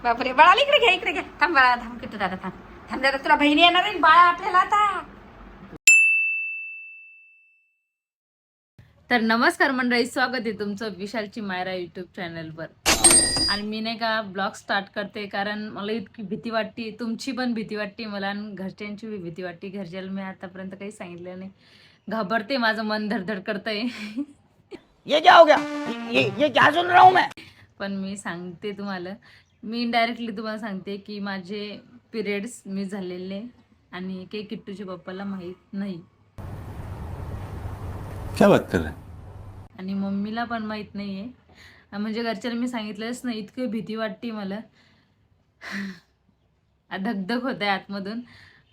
बापरे, बाळाला इकडे घ्या, इकडे घ्या. थांब बाळा, थांब किट्टू दादा, थांब थांब दादा, तुला बहिणी येणार आहे बाळा आपल्याला आता. तर नमस्कार मंडळी, स्वागत आहे तुमचं विशालची मायरा यूट्यूब चॅनलवर. आणि मी नाही का ब्लॉग स्टार्ट करते, कारण मला इतकी भीती वाटते, तुमची पण भीती वाटते मला, आणि घरच्यांची भी भीती वाटते. घरच्याला मी आतापर्यंत काही सांगितलं नाही, घाबरते, माझं मन धडधड करतंय. ये क्या हो गया? ये क्या सुन रहा हूँ मैं? पण मी सांगते तुम्हाला, मी इनडायरेक्टली तुम्हाला सांगते की माझे पिरियड्स मिस झालेले आणि काही किट्टूच्या पप्पाला माहीत नाही. क्या बात कर रहे हैं? आणि मम्मीला पण माहीत नाहीये. म्हणजे घरच्याला मी सांगितलंच नाही, इतकी भीती वाटते मला, धगधग होते आतमधून.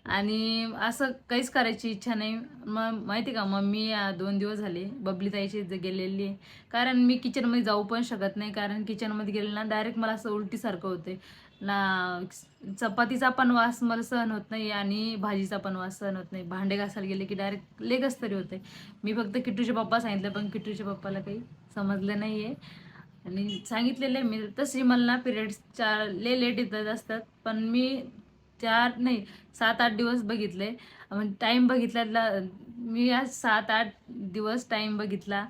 आणि असं काहीच करायची इच्छा नाही. मग माहिती का, मम्मी 2 दिवस झाले बबली ताईची गेलेली आहे. कारण मी किचनमध्ये जाऊ पण शकत नाही, कारण किचनमध्ये गेले ना डायरेक्ट मला असं उलटीसारखं होते ना. चपातीचा पण वास मला सहन होत नाही आणि भाजीचा पण वास सहन होत नाही. भांडे घासायला गेले की डायरेक्ट लेगच तरी होते. मी फक्त किट्टूचे पप्पा सांगितलं, पण किट्टूच्या पप्पाला काही समजलं नाही आहे. आणि सांगितलेलं आहे मी तशी, मला ना पिरियड्सच्या लेट येतात असतात, पण मी 4 नाही 7-8 दिवस बघितले. म्हणजे टाईम बघितला मी, आज 7-8 दिवस टाईम बघितला,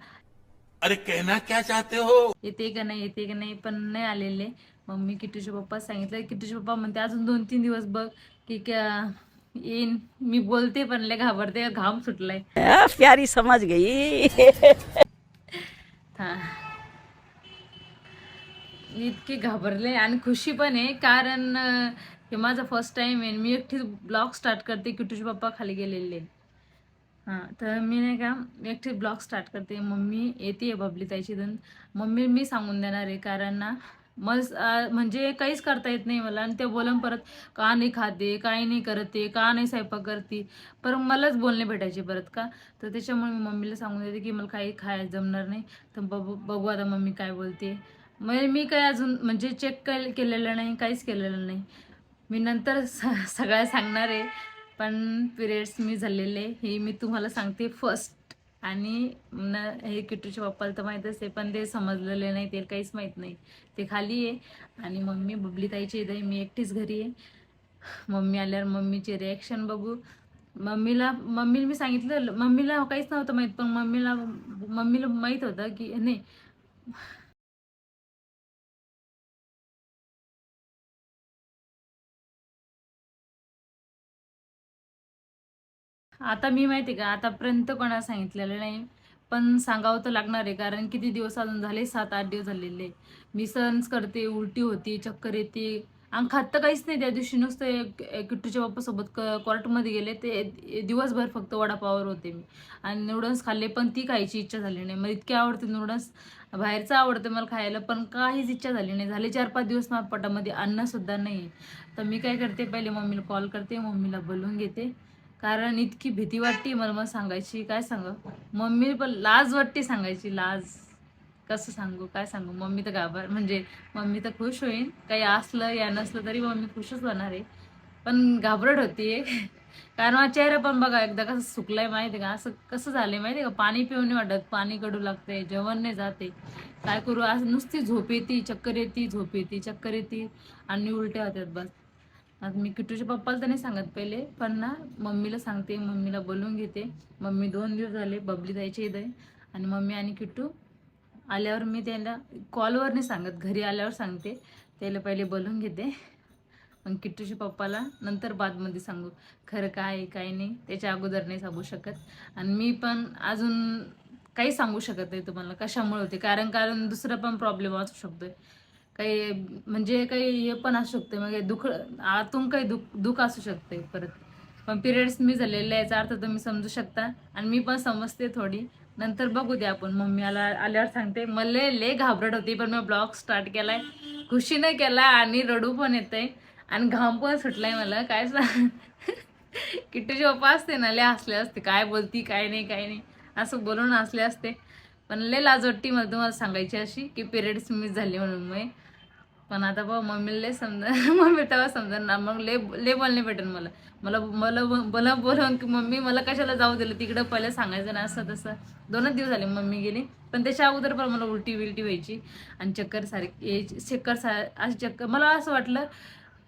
अरे कहना क्या चाहते हो? येते का नाही येते का नाही, पण नाही आलेले. मग मी किट्टूचे पप्पा सांगितलं, किट्टूचे पप्पा म्हणते अजून 2-3 दिवस बघ की येईन. मी बोलते पण लय घाबरते, घाम सुटलाय. प्यारी समझ गई. हा, मी इतकी घाबरले आणि खुशी पण आहे, कारण हे माझा फर्स्ट टाइम आहे. मी एकटीच ब्लॉग स्टार्ट करते, किट्टूचे पप्पा खाली गेलेले. हां, तर मी नाही का एकटी ब्लॉग स्टार्ट करते. मम्मी येते बबली ताईची दोन. मम्मी मी सांगून देणार आहे, कारण ना म्हणजे काहीच करता येत नाही मला. आणि ते बोलून परत का नाही खाते, काही नाही करते, का नाही स्वयंपाक करते, पर मलाच बोलणे भेटायचे परत का. तर त्याच्यामुळे मी मम्मीला सांगून देते की मला काही खायला जमणार नाही. तर बघू आता मम्मी काय बोलते. मग मी काही अजून म्हणजे चेक केलेलं नाही, काहीच केलेलं नाही. मी नंतर सगळ्या सांगणार आहे. पण पिरियड्स मी झालेले हे मी तुम्हाला सांगते फर्स्ट. आणि हे किट्टूच्या पप्पाला तर माहीतच आहे, पण ते समजलेले नाही, ते काहीच माहीत नाही. ते खाली आहे. आणि मम्मी बबली ताईची इथे, मी एकटीच घरी आहे. मम्मी आल्यावर मम्मीची रिॲक्शन बघू. मम्मीला मी सांगितलं, मम्मीला काहीच नव्हतं माहीत, पण मम्मीला माहीत होतं की नाही. आता मी माहिती का, आतापर्यंत कोणाला सांगितलेलं नाही, पण सांगावं तर लागणार आहे, कारण किती दिवस अजून झाले, 7-8 दिवस झालेले. मी सहनच करते, उलटी होती, चक्कर येते, अंग खात तर काहीच नाही. त्या दिवशी नुसतं किट्टूच्या बाप्पासोबत कोर्टमध्ये गेले, ते दिवसभर फक्त वडापावर होते मी. आणि नूडल्स खाल्ले, पण ती खायची इच्छा झाली नाही. मला इतके आवडते नूडल्स, बाहेरचं आवडतं मला खायला, पण काहीच इच्छा झाली नाही. झाले 4-5 दिवस माझ्या पोटामध्ये अन्नसुद्धा नाही. तर मी काय करते, पहिले मम्मीला कॉल करते, मम्मीला बोलवून घेते, कारण इतकी भीती वाटते मला सांगायची, काय सांगू. मम्मी पण लाज वाटते सांगायची, लाज. कसं सांगू, काय सांगू. मम्मी तर म्हणजे मम्मी तर खुश होईल, काही असलं या नसलं तरी मम्मी खुशच होणार आहे. पण घाबरट होतीये, कारण माझा चेहरा पण बघा एकदा कसं सुकलाय माहिती का, असं कसं झालंय माहिती का, पाणी पिऊ नाही वाटत, पाणी कडू लागते, जेवण नाही जाते, काय करू. असं नुसती झोप येते, चक्कर येते, झोप येते, चक्कर येते, आणि उलट्या होत्यात बस. आता मी किट्टूच्या पप्पाला तर नाही सांगत पहिले, पण ना मम्मीला सांगते, मम्मीला बोलवून घेते. मम्मी 2 दिवस झाले बबली जायचे इथे. आणि मम्मी आणि किट्टू आल्यावर मी त्याला कॉलवर नाही सांगत, घरी आल्यावर सांगते. त्याला पहिले बोलवून घेते, मग किट्टूच्या पप्पाला नंतर बादमध्ये सांगू खरं काय आहे काय नाही, त्याच्या अगोदर नाही सांगू शकत. आणि मी पण अजून काही सांगू शकत नाही तुम्हाला कशामुळे होते, कारण दुसरा पण प्रॉब्लेम असू शकतोय, काही म्हणजे काही हे पण असू शकते, मग आतून काही दुःख असू शकते परत. पण पिरियड्स मी झालेले याचा अर्थ तुम्ही समजू शकता, आणि मी पण समजते थोडी. नंतर बघू द्या आपण, मम्मी आल्यावर सांगते. मला लय घाबरट होती, पण मी ब्लॉग स्टार्ट केलाय, खुशीने केला, आणि रडू पण येतंय, आणि घाम पण सुटलाय मला, काय सांग. किट्टूचे पप्पा असते ना, लय हसले असते, काय बोलती काय नाही काय नाही असं बोलून हसले असते. पण लय लाज वाटते मला तुम्हाला सांगायची अशी, की पिरियड्स मिस झाले म्हणून. पण आता बघ मम्मीला लय समजा मम्मी तेव्हा समजणार मग लय बोलणे भेटेल मला मला मला मला बोलवून की मम्मी मला कशाला जाऊ दिलं तिकडं पहिलं सांगायचं ना असं तसं 2च दिवस झाले मम्मी गेली पण त्याच्या अगोदर पण मला उलटी विलटी व्हायची आणि चक्कर सारखी यायची अशी चक्कर मला असं वाटलं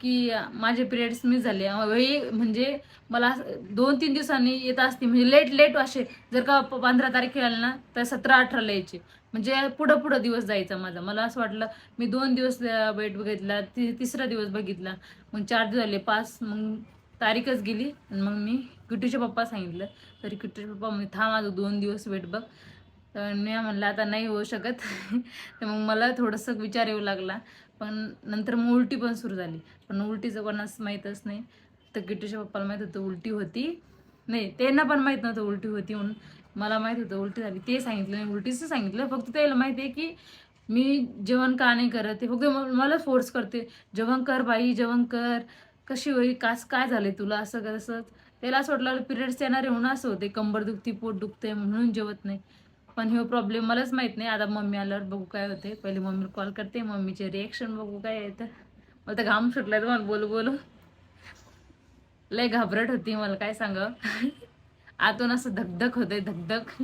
की माझे पिरियड्स मिस झाले म्हणजे मला 2-3 दिवसांनी येत असते म्हणजे लेट असे जर का 15 तारखेला आले ना तर 17-18ला यायचे म्हणजे पुढं दिवस जायचा माझा मला असं वाटलं मी 2 दिवस वेट बघितला तिसरा दिवस बघितला मग 4 दिवस झाले 5 मग तारीखच गेली आणि मग मी किट्टूचे पप्पा सांगितलं तरी किट्टूचे पप्पा म्हणजे थांब माझं 2 दिवस वेट बघ तर मी म्हणलं आता नाही होऊ शकत तर मग मला थोडंसं विचार येऊ लागला पण नंतर मग उलटी पण सुरू झाली पण उलटीचं कोणाच माहीतच नाही तर किट्टूच्या पप्पाला माहीत होतं उलटी होती नाही त्यांना पण माहीत नव्हतं उलटी होती म्हणून मला माहीत होतं उलटी झाली ते सांगितलं नाही उलटीचं सांगितलं फक्त त्याला माहिती आहे की मी जेवण का नाही करत ते फक्त मला फोर्स करते जेवण कर बाई जेवण कर कशी होई काय झाले तुला असं कसं त्याला असं वाटलं पिरियड्स येणारे म्हणून असं होते कंबर दुखती पोट दुखते म्हणून जेवत नाही पण हे प्रॉब्लेम मलाच माहित नाही आता मम्मी आल्यावर बघू काय होते पहिले मम्मीला कॉल करते मम्मीचे रिएक्शन बघू काय येतं मला तर घाम सुटलाय तुम्हाला बोलू लय घाबरट होती मला काय सांगावं आतून असं धकधक होते धकधक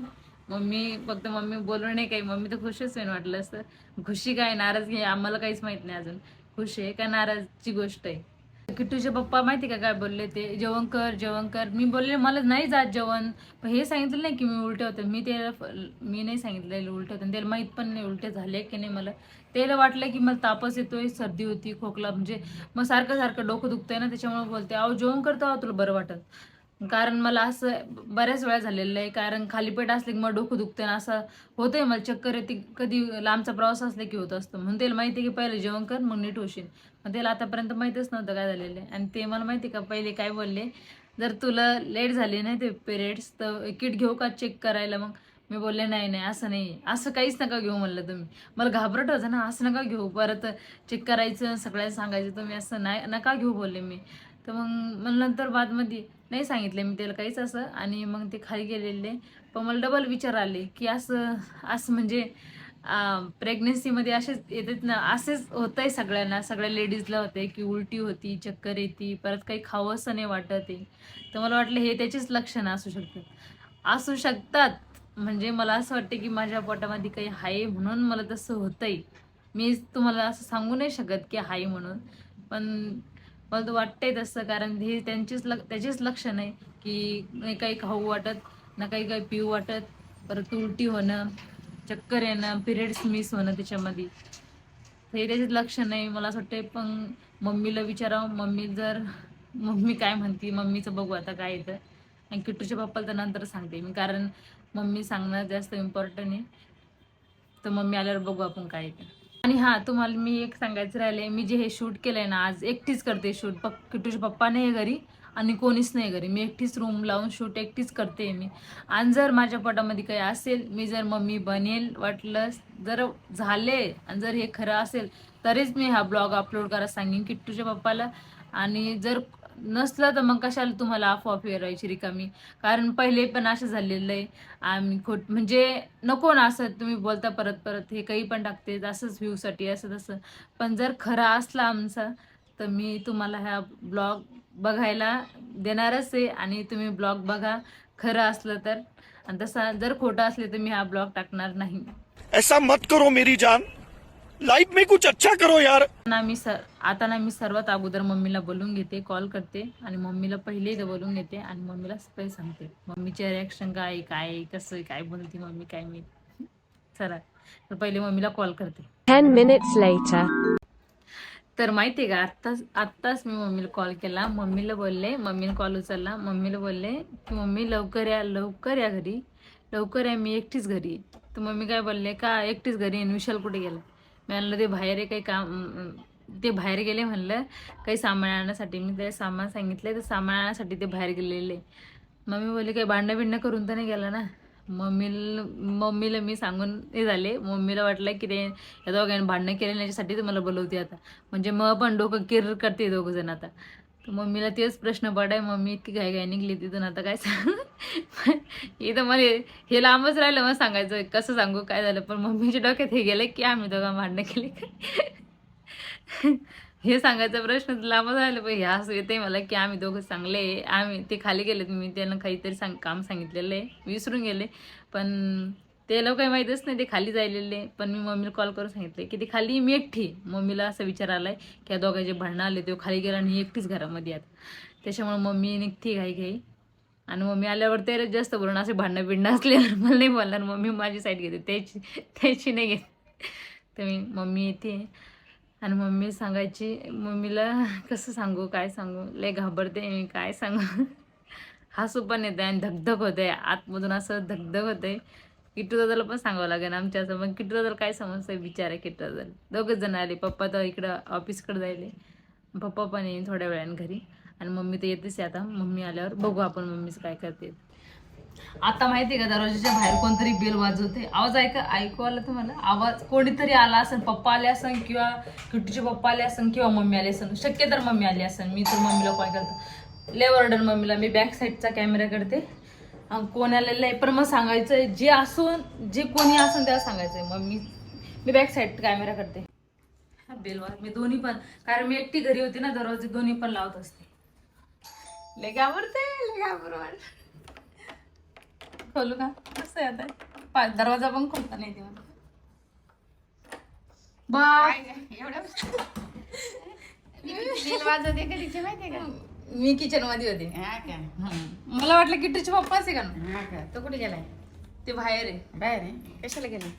मम्मी बोलू नाही काही मम्मी तर खुशच होईन वाटलं असं खुशी काय नाराजगी आम्हाला काहीच माहित नाही अजून खुश आहे का नाराजची गोष्ट आहे किट्टूचे पप्पा माहिती का काय बोलले ते जेवण कर मी बोलले मला नाही जात जेवण पण हे सांगितलं नाही की मी उलटे होते मी नाही सांगितलेलं उलटे होते त्याला माहीत पण नाही उलटे झाले की नाही मला त्याला वाटलं की मला तापच येतोय सर्दी होती खोकला म्हणजे मग सारखं डोकं दुखतंय ना त्याच्यामुळे बोलते अहो जेवण करतो तुला बरं वाटत कारण मला असं बऱ्याच वेळा झालेलं आहे कारण खाली पेट असले की मग डोकं दुखतं ना असं होतंय मला चक्कर येते कधी लांबचा प्रवास असला की होत असतं म्हणून त्याला माहिती आहे की पहिलं जेवण कर मग नीट होशील मग त्याला आतापर्यंत माहीतच नव्हतं काय झालेलं आहे आणि ते मला माहिती का पहिले काय बोलले जर तुला लेट झाले नाही ते पिरियड्स तर किट घेऊ का चेक करायला मग मी बोलले नाही असं नाही असं काहीच नका घेऊ म्हणलं तुम्ही मला घाबरट होतं ना असं नका घेऊ परत चेक करायचं सगळ्यांना सांगायचं तुम्ही असं नाही नका घेऊ बोलले मी तर मग नंतर बादमध्ये नाही सांगितले मी त्याला काहीच असं आणि मग ते खाली गेलेले पण मला डबल विचार आले की असं म्हणजे प्रेग्नेन्सीमध्ये असेच येतात ना असेच होत आहे सगळ्या लेडीजला होते की उलटी होती चक्कर येते परत काही खावं असं नाही वाटत आहे तर मला वाटलं हे त्याचीच लक्षणं असू शकतात म्हणजे मला असं वाटतं की माझ्या पोटामध्ये काही आहे म्हणून मला तसं होतंय मी तुम्हाला असं सांगू नाही शकत की आहे म्हणून पण मला तर वाटतंय तसं कारण हे त्याचीच लक्षण आहे की नाही काही खाऊ वाटत ना काही पिऊ वाटत परत उलटी होणं चक्कर येणं पिरियड्स मिस होणं त्याच्यामध्ये हे त्याचेच लक्षण नाही मला असं वाटतं पण मम्मीला विचारावं मम्मी काय म्हणते मम्मीचं बघू आता काय येतं आणि किट्टूच्या पप्पाला तर नंतर सांगते मी कारण मम्मी सांगणं जास्त इम्पॉर्टंट आहे तर मम्मी आल्यावर बघू आपण काय येतं आणि हां तुम्हाला मी एक सांगायचं राहिले मी जे हे शूट केलंय ना आज एकटीच करते शूट किट्टूचे पप्पा नाही घरी आणि कोणीच नाही घरी मी एकटीच रूम लावून शूट एकटीच करते मी आणि जर माझ्या पोटामध्ये काही असेल मी जर मम्मी बनेल वाटलं जर झाले आणि जर हे खरं असेल तरीच मी हा ब्लॉग अपलोड करायला सांगेन किट्टूच्या पप्पाला आणि जर नसलं तर मग कशाला तुम्हाला अफवा फिरायची रिकामी कारण पहिले पण असं झालेलं आहे आम्ही म्हणजे नको ना असं तुम्ही बोलता परत हे काही पण टाकते असंच व्ह्यूसाठी असं तसं पण जर खरा असला आमचा तर मी तुम्हाला हा ब्लॉग बघायला देणारच आहे आणि तुम्ही ब्लॉग बघा खरं असलं तर आणि तसा जर खोटं असले तर मी हा ब्लॉग टाकणार नाही ऐसा मत करो मेरी जान लाइफ में कुछ अच्छा करो यार आता ना मी सर्वात अगोदर मम्मीला बोलून घेते कॉल करते आणि मम्मीला पहिले इथं बोलून घेते आणि मम्मीला सगळं सांगते मम्मीचे रिॲक्शन काय कसं काय बोलते मम्मी काय मी चला तर पहिले मम्मीला कॉल करते 10 minutes later. तर माहिती आहे का आत्ताच मी मम्मीला कॉल केला मम्मीला बोलले मम्मीने कॉल उचलला मम्मीला बोलले की मम्मी लवकर या घरी लवकर या मी एकटीच घरी तर मम्मी काय बोलले का एकटीच घरी विशाल कुठे गेला मी म्हणलं ते बाहेर आहे काही काम ते बाहेर गेले म्हणलं काही सामान आणण्यासाठी मी ते सामान सांगितलं तर सामान आणण्यासाठी ते बाहेर गेलेले मम्मी बोलली काही भांडणं करून तर नाही गेला ना मम्मीला मी सांगून हे झाले मम्मीला वाटलं की ते या दोघांनी भांडणं केले याच्यासाठी तर मला बोलवते आता म्हणजे मग पण डोकं किर करते दोघं जण आता तर मम्मीला तेच प्रश्न पडाय मम्मी इतकी घाई निघली तिथून आता काय सांग इथं मला हे लांबच राहिलं मग सांगायचं कसं सांगू काय झालं पण मम्मीच्या डोक्यात हे गेलं की आम्ही दोघं भांडणं केली हे सांगायचा प्रश्न लांब झाला पण ह्या असं येते मला की आम्ही दोघं चांगले आहे. आम्ही ते खाली गेलेत, मी त्यांना काहीतरी काम सांगितलेलं आहे, विसरून गेले. पण ते लोक काही माहीतच नाही ते खाली जायलेले. पण मी मम्मीला कॉल करून सांगितले की ती खाली मी एकटी. मम्मीला असं विचार आलाय की या दोघांचे भांडणं आले ते खाली गेला आणि ही एकटीच घरामध्ये आहेत. त्याच्यामुळे मम्मी निघती घाई आणि मम्मी आल्यावर ते जास्त बोलून असे भांडणं बिडणं असले मला नाही बोलणार. मम्मी माझी साईड घेते, त्याची नाही घेत. तर मम्मी येते आणि मम्मी सांगायची. मम्मीला कसं सांगू काय सांगू, लय घाबरते मी, काय सांगू. हसू पण येते आणि धगधग होते आतमधून, असं धगधग होते. किट्टू दादाला पण सांगावं लागेल आमच्या असं. मग किट्टू दादाला काय समजतं विचार आहे. किट्टू दादा दोघंच जण आले. पप्पा तर इकडं ऑफिसकडे जायले, पप्पा पण येईन थोड्या वेळाने घरी आणि मम्मी तर येतेच आता. मम्मी आल्यावर बघू आपण मम्मीचं काय करते. आता माहिती आहे का दरवाजाच्या बाहेर कोणतरी बेल वाजवते. आवाज ऐकू आला तुम्हाला? आवाज कोणीतरी आला असेल, पप्पा आले असेल किंवा किट्टूचे पप्पा आले असेल किंवा मम्मी आले असेल. शक्य तर मम्मी आली असेल. मी तर मम्मीला कॉल करतो, ले ऑर्डर मम्मीला. मी बॅक साईडचा कॅमेरा करते. कोण आलेलं आहे पण मग सांगायचं, जे कोणी असेल त्याला सांगायचंय. मम्मी मी बॅक साईड कॅमेरा करते. हा बेल वाज मी दोन्ही पण, कारण मी एकटी घरी होती ना, दरवाजे दोन्ही पण लावत असते. लय घाबरते. खोलू का? कसं आहे आता दरवाजा पण खोलता नाही तेव्हा. मी किचन मध्ये होते. मला वाटलं किट्टूचे पप्पा असे का ना. तो कुठे गेलाय? ते बाहेर आहे. बाहेर आहे? कशाला गेला?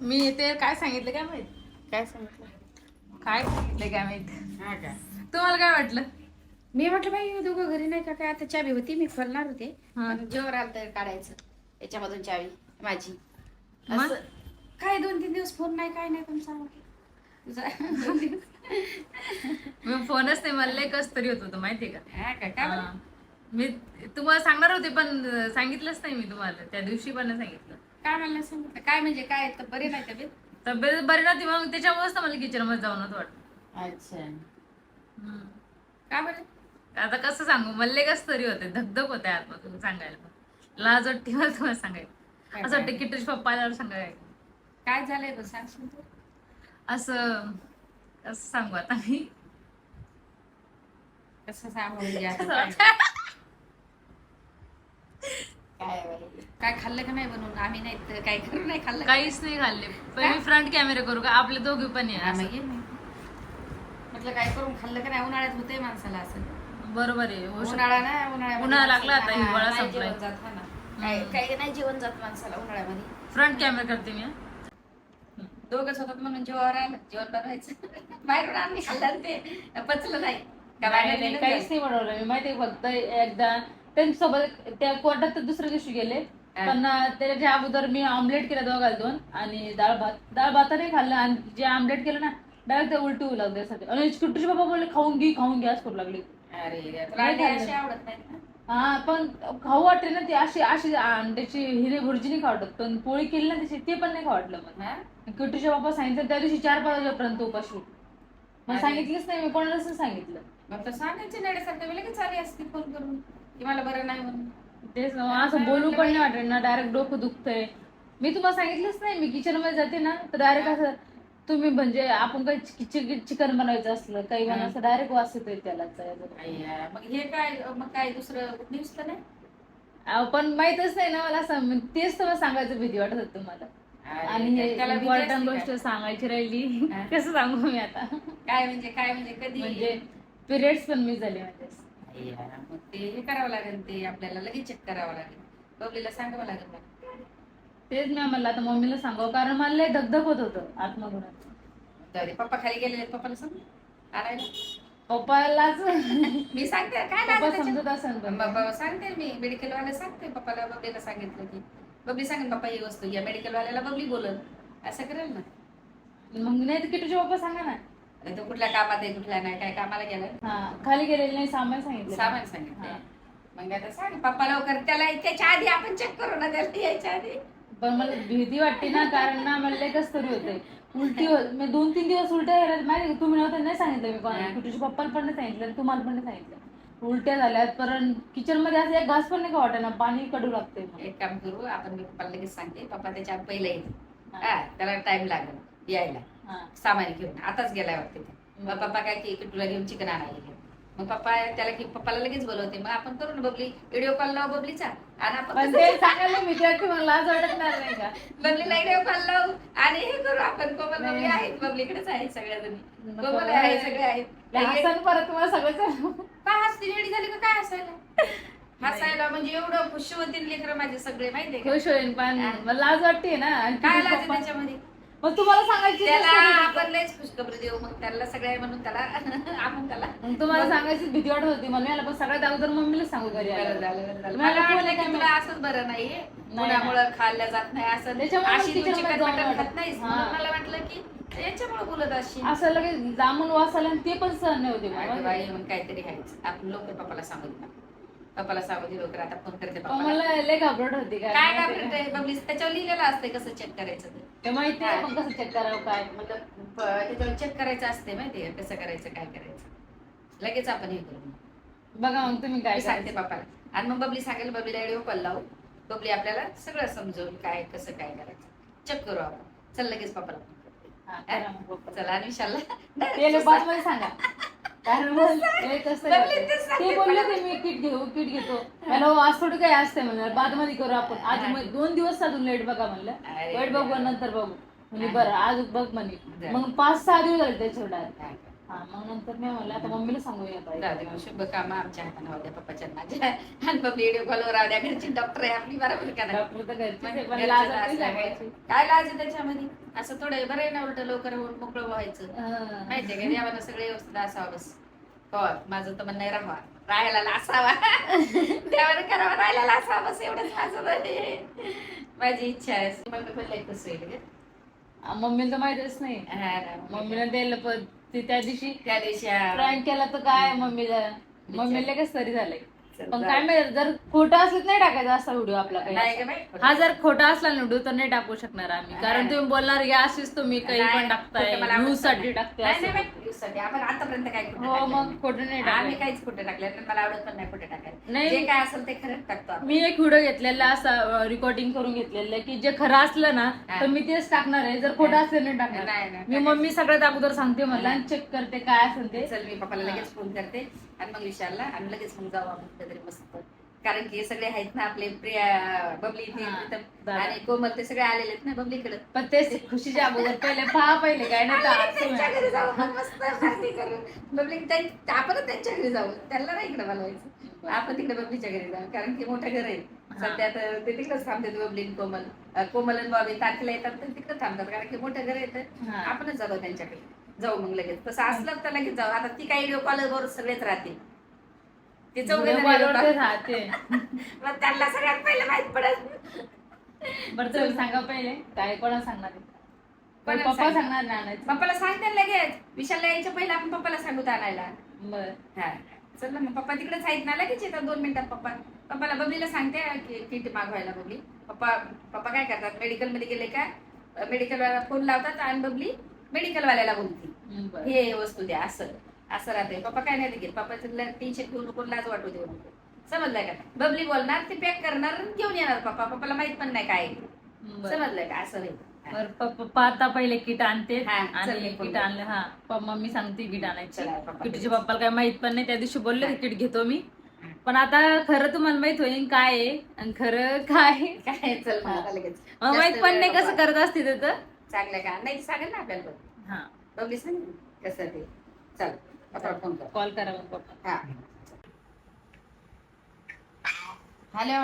मी ते काय सांगितलं काय माहित, काय सांगितलं? काय सांगितलं काय माहित. हा का? तुम्हाला काय वाटलं? मी म्हटलं बाई दोघं घरी नाही का काय, आता चावी होती मी खोलणार होते, हा. पण जेव्हा आलं तर काढायचं याच्यामधून चावी माझी. मग? असं काय 2-3 दिवस फोन नाही काय नाही तुमचा. मी फोनच नाही, मला लय कस तरी होत होतं माहितीये का. हा का? काय बरं? हा. मी तुम्हाला सांगणार होते पण सांगितलंच नाही मी तुम्हाला. त्या दिवशी पण नाही सांगितलं. काय मला सांगितलं? काय म्हणजे काय तर बरे नाही तब्येत? तब्येत बरी नव्हती, मग त्याच्यामुळेच तर मला किचन मध्ये जाऊन होतं वाटतं. अच्छा. का बरं? आता कसं सांगू, मला लय कस तरी होते, धगधग होते आतमधून. सांगायला पण लाज वाटते मला तुम्हाला सांगायला. असं वाटतं किट्टूचे पप्पा आल्यावर सांगायला. काय झालंय बरं सांगशील तू? असं कसं सांगू आता मी. कसं सांगू म्हणजे आता कसं काय? वाटतं? काय बाई? काय खाल्लं का नाही बनवून? आम्ही नाही तर काय करू नाही खाल्लं. काहीच नाही खाल्ले. पण मी फ्रंट कॅमेरा करू का? आपले दोघे पण हा, आहे मग ये मग. म्हटलं काय करून खाल्लं का नाही? उन्हाळ्यात होते माणसाला असं. बरोबर आहे. होऊ शकतं. उन्हाळा ना, उन्हाळ्यामध्ये उन्हाळा लागला आता, माणसाला हिवाळा नाही संपलाय. जेवण जात, हा ना. काही नाही जेवण जात माणसाला उन्हाळ्यामध्ये. फ्रंट कॅमेरा करते मी. दोघंच होतात म्हणून जेवावर आलं, जेवण बनवायचं. बाहेरून आम्ही खाल्लं ते पचलं नाही का बाहेर नाही, काहीच नाही बनवलं मी. माहितीये फक्त एकदा त्यांच्यासोबत त्या कोर्टात तर दुसऱ्या दिवशी गेले. पण त्याच्या अगोदर मी ऑमलेट केलं दोघांना 2 आणि डाळ भात नाही खाल्लं. आणि जे ऑमलेट केलं ना डायरेक्ट उलटी होऊ लागले सगळे. आणि किट्टूचे बाबा बोलले खाऊन घे असं करू लागले. अरे तुला अंडे असे आवडत नाहीत ना? हा पण खाऊ वाटते ना ते अशी अंड्याची हिरे भुर्जी नाही खावटत, पण पोळी केली ना त्याची ते पण नाही खावटलं. मग हा? किट्टूच्या बाबा सांगितलं त्या दिवशी 4-5 वाजेपर्यंत उपाशी होती. मग अरे. सांगितलंच नाही मी, कोणालाच नाही सांगितलं. मग तर सांगायचे नेण्यासारखं वेळे की चालली असती फोन करून की मला बरं नाही म्हणून. तेच ना, असं बोलू पण नाही वाटत ना. डायरेक्ट डोकं दुखतंय. मी तुम्हाला सांगितलंच नाही, मी किचन मध्ये जाते ना तर डायरेक्ट असं तुम्ही म्हणजे आपण काही चिकन बनवायचं असलं काही बनवायचं डायरेक्ट वास येतोय त्याला. अय्या, मग हे काय मग काय दुसरं न्यूज तर नाही? पण माहितच नाही ना मला. असं तेच तुम्हाला सांगायचं भीती वाटत होत तुम्हाला. आणि हे त्याला भीती इम्पॉर्टंट असते गोष्ट का? सांगायची राहिली. हा. कसं सांगू मी आता. काय म्हणजे कधी? म्हणजे पिरियड्स पण मी झाले माझे. अय्या, मग ते हे करावं लागेल, ते आपल्याला लगेच चेक करावं लागेल, बबलीला सांगावं लागेल मला. तेच मी म्हणलं आता मम्मीला सांगावं, कारण मला लय धगधग होत होतं आतमधून. जाऊ दे, पप्पा खाली गेलेले, पप्पाला सांग आणायला. पप्पालाच मी सांगते काय पप्पा लागलं समजत त्याच्यात. असेल पण. बाबा सांगते मी मेडिकल वाला सांगते पप्पाला, बबलीला सांगितलं की बबली सांगेल पप्पा ही वस्तू या मेडिकल वाल्याला, बबली बोलल असं करेल ना. मग नाही तर किटूचे पप्पा सांगा ना. अरे तो कुठल्या कामात आहे कुठल्या नाही, काय कामाला गेलाय? हा खाली गेलेले नाही, सामान सांगितलं. सामान सांगितलं. हा. मग आता सांग पप्पा लवकर, त्याला त्याच्या आधी आपण चेक करू ना, त्याला यायच्या आधी. पण मला भीती वाटते ना, कारण ना मला लय कस तरी होते. उलटी मी 2-3 दिवस उलट्या झाल्यात. माहिती तुम्ही नव्हतं नाही सांगितलं मी कोणाला. किटूच्या पप्पाला पण नाही सांगितलं, तुम्हाला पण नाही सांगितलं. उलट्या झाल्यात, पण किचन मध्ये असं एक घास पण नाही का ना, पाणी कडू लागते. एक काम करू आपण, मी पप्पाला लगेच सांगते, पप्पा त्याच्या आत पहिला येईल. हा त्याला टाइम लागेल यायला. हा. सामान घेऊन आताच गेलाय वाटते ते. मग पप्पा काय की किट्टूला घेऊन चिकन आणायला गेले. मग पप्पा त्याला की पप्पाला लगेच बोलवते. मग आपण करू ना बबली व्हिडिओ कॉल लावू बबलीचा आणि आपण पण ते सांगायला विद्यार्थी मला लाज वाटणार नाही का? बबलीला व्हिडिओ कॉल लावू आणि हे करू आपण. कोमल बबली नाही. आहेत, बबलीकडेच आहे सगळ्याजणी. नको. कोमल आहे, सगळे आहेत. हसन परत तुम्हाला सगळं काय हसती रेडी झाली का काय हसायला? हसायला म्हणजे एवढं खुश होतील लेकरं माझे सगळे माहितीये का? खुश होईल पण मला लाज वाटते ना. आणि काय तुझे लाज पप्पा- त्याच्यामध्ये? मग तुम्हाला सांगायची त्याला नसते का? आपण लयच खुशखबरी देऊ मग त्याला सगळ्या म्हणून त्याला आपण त्याला मग तुम्हाला सांगायची भीती वाटत होती मम्मीला, पण सगळ्यात अगोदर मम्मीला सांगू घरी बरं आल्यावर. झालं, बरं झालं. मला मला कोण वाटलं आहे की काय तुला असंच बरं नाहीये नाही. मुलामुळं खाल्लं जात नाही असं त्याच्यामुळे अशी तू तिच्याकडे चिकन जाऊन मटण वाटत. खात नाहीस हा. म्हणून मला वाटलं की याच्यामुळे बोलत अशी असं लगेच जामून वास आला आणि ते पण सहन नाही होते मला. बाई मग काहीतरी खायचं आपण लवकर पप्पाला सांगू दे ना. पप्पाला सांगू दे लवकर. आता फोन करते पण पप्पाला. मला लय घाबरट होती काय घाबरत आहे बबली? त्याच्यावर लिहिलेलं असते कसं चेक करायचं ते. ते माहिती आहे पण कसं चेक करावं काय. त्याच्यावर चेक करायचं असते माहितीये कसं करायचं काय करायचं. लगेच आपण हे करू. बघा मग तुम्ही काय मी सांगते करायचं. पप्पाला आणि मग बबली सांगेल. बबलीला व्हिडिओ कॉल लावू. बबली आपल्याला सगळं समजवून काय कसं काय करायचं चेक करू आपण. चल लगेच पप्पाला फोन करते. हा, करा मग पप्पा. चला आणि विशालला ते बात मध्ये सांगा. कारण मग लय कसं बबली करते. तेच सांगते ते बोलले मला. ते मी किट घेतो. हॅलो आज थोडी काय असते म्हणलं बाद मध्ये करू आपण. आज 2 दिवस साधून लेट बघा म्हणलं. अरे वेट बघू देवा. नंतर बघू म्हणजे बरं आज बघ म्हणे. जा. मग 5-6 दिवस झाले त्याच्यावर हा. हा मग नंतर मी म्हणलं आता मम्मीला सांगूया जाऊ दे ताई. मग शुभ काम आमच्या हाताने होत्या पप्पाच्या आणि माझ्या. आणि बबली व्हिडिओ कॉलवर राहू द्या. घरची डॉक्टर आहे आपली बरोबर का नाही? डॉक्टर तर घरचीच आहे, पण घरचं लाज तर वाटते असं आहे. सांगायची. काय लाज आहे त्याच्यामध्ये? असं थोडं बरं आहे ना उलट लवकर होऊन मोकळं व्हायचं. हा. माहितीये का देवाला सगळे व्यवस्थित असावं बस. हो माझं तर म्हणणं आहे राहावा राहायला असावा. देवाने करावा राहायला असावा बस एवढंच माझं आहे. माझी इच्छा आहे. मम्मी पण लई खुश होईल ग. मम्मीला तर माहितच नाही. हा ना. मम्मीला द्यायला पण ते त्या दिवशी त्या दिवशी प्रँक केला तर काय मम्मीला लगेच तरी झालंय. चल, पण जा. काय माहिती जर खोटं असलं नाही टाकायचा असा व्हिडिओ आपला नाही काही. ग बाई. हा जर खोटा असला ना व्हिडिओ तर नाही टाकू शकणार आम्ही. कारण तुम्ही बोलणार की अशीच तुम्ही काही नाही, पण टाकताय खोटं मला आवडत न्यूज साठी नाही. टाकते नाही, असं. नाही बाई, news साठी. आपण आतापर्यंत काय खोटं हो टाकलं मग नाही. खोटं नाही आम्ही टाकलं. काहीच खोटं टाकलं नाही. मला आवडत पण नाही खोटं टाकायला. नाही. जे काय असेल ते खरंच टाकतो आपण. मी एक व्हिडिओ घेतलेला असा रेकॉर्डिंग करून घेतलेला की जे खरं असलं ना हा. तर मी तेच टाकणार आहे. जर खोटं असलं नाही टाकणार. नाही, नाही, मी मम्मी सगळ्यात अगोदर सांगते मला चेक करते काय असेल ते. चल मी पप्पाला लगेच फोन करते आणि मग विशालला आणि लगेच मग जाऊ आपण कुठेतरी मस्त. कारण की हे सगळे आहेत ना आपले प्रिया बबली इथे हा, प्रीतम दादा. आणि कोमल ते सगळे आलेले आहेत ना बबलीकडे. पण तेच खुशीच्या अगोदर पहिले काय नाही तर त्यांच्या घरी असं. जाऊ मग मस्त पार्टी करू. बबली आपणच त्यांच्या घरी जाऊ. त्यांना नाही इकडे बोलवायचं. आपण तिकडे बबलीच्या घरी जाऊ कारण की मोठं घर आहे. सध्या तर ते तिकडेच थांबतात बबली आणि कोमल आणि बॉबी तारखेला येतात तर तिकडे थांबतात कारण की मोठं घर येतं. हा. आपणच जाऊ त्यांच्याकडे. जाऊ मग लगेच तसं असलं तर लगेच जाऊ. आता ती काही व्हिडिओ कॉलवर सगळेच राहते. ते चौघे जण बरोबर येतात. ते राहते. मग त्यांना सगळ्यात पहिले माहित पडत. बरं तुम्ही सांगा पहिले काय कोणा सांगणार आहे? कोणाला पप्पा सांग- सांगणार ना आणायचं. पप्पाला सांगते ना लगेच. विशालला यायच्या पहिले आपण पप्पाला सांगू तर आणायला. बरं हा चल ना मग पप्पा तिकडेच आहेत ना लगेच येतात 2 मिनिटात. पप्पाला बबलीला सांगते की किट मागवायला बबली. पप्पा काय करतात मेडिकल मध्ये गेले का मेडिकल वाला फोन लावतात आणि बबली मेडिकल वाल्याला बोलते बरं. हे वस्तू द्या असं राहते. पप्पा काय नाही घेत. पप्पाचं टेन्शन घेऊ नको लाज वाटू देऊ नको. समजलंय का? बबली बोलणार ते पॅक करणार आणि घेऊन येणार पप्पाला माहित पण नाही काय आहे. बरं. समजलंय का? असं नाही. बरं, पप्पा आता पहिले किट आणते हा, चल आणि मी फोन किट करते. आणलं. हा मम्मी सांगते किट आणायची. चला, पप्पा किटच्या पप्पाला काय माहित पण नाही. त्या दिवशी बोलले हा. किट घेतो मी. पण आता खरं तुम्हाला माहित होईल काय आहे आणि खरं काय आहे. काय चल मग आता लगेच. मग माहित जास्त पण वेळ नाही नको. कसं करत असते तर. चांगलं का नाही सांगेल ना आपल्याला बघ. हा बबली सांग कसं ते. चल पप्पाला फोन कर. कॉल करा मग पप्पा. हा हॅलो.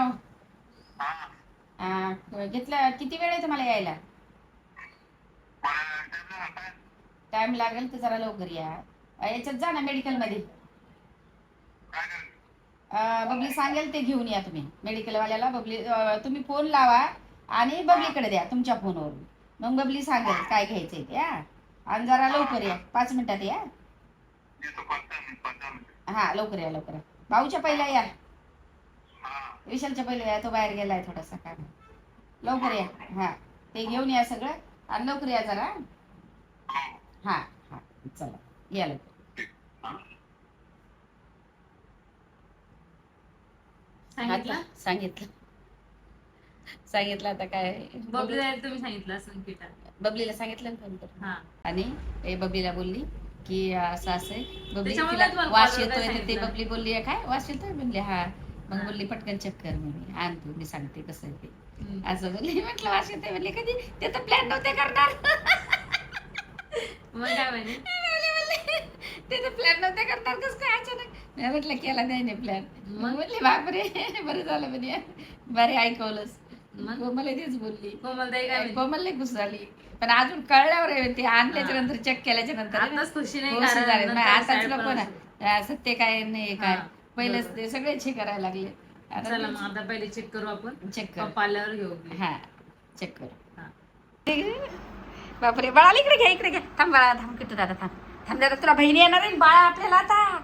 घेतलं किती वेळ आहे तुम्हाला यायला? टाइम लागेल तर जरा लवकर या. याच्यात जा ना मेडिकल मध्ये. बबली सांगेल ते घेऊन या तुम्ही मेडिकल वाल्याला. बबली तुम्ही फोन लावा आणि बबलीकडे द्या तुमच्या फोनवरून. मग बबली सांगेल काय घ्यायचंय ते. आणि जरा लवकर या 5 मिनिटात या. हा लवकर या लवकर. भाऊच्या पहिला या. विशालच्या पहिला या. तो बाहेर गेलाय थोडासा काम. लवकर या. हा ते घेऊन या सगळं आणि लवकर या जरा. हा हा चला या लवकर. सांगितलं सांगितलं आता काय बबली तुम्ही सांगितलं असं किट बबलीला सांगितलं ना फोन करून. हा आणि बबलीला बोलली की असं असं आहे. बबली त्याच्यामुळे तिला तुम्हाला वास call वर काय येतोय तर ते सांगितलं? बबली बोलली काय वास येतोय म्हणले हा. मग बोलली पटकन चेक कर म्हणे आण तू मी सांगते कसं आहे ते. हम्म. असं बोलली. म्हटलं वास येतोय म्हणले कधी ते तर प्लॅन नव्हते करणार. मग काय म्हणे ते तर प्लॅन नव्हते करणार कसं काय अचानक. मी म्हटलं केला नाही प्लॅन. मग मग? म्हटली बापरे बरं झालं म्हणे बरे ऐकवलंच. मग? कोमल तेच बोलली. कोमलताई काय म्हणे? कोमल खुश झाली पण अजून कळल्यावर आहे ते आणल्याच्या नंतर चेक केल्याच्या नंतर आहे ना, आताच खुशी नाही खुशी कारण झाली. नंतर नाही, आताच side लोक पण ना असू. सत्य काय नाही काय हा, पहिलेच बरोबर. ते सगळेच हे करायला लागले. चला मग आता पहिले चेक करू आपण चेक कर. पप्पा आल्यावर घेऊ हा चेक कर. हा. बापरे बाळाला इकडे घ्या इकडे घ्या. थांब बाळा थांब किट्टू दादा थांब थांब दादा तुला बहिणी येणार आहे बाळा आपल्याला आता.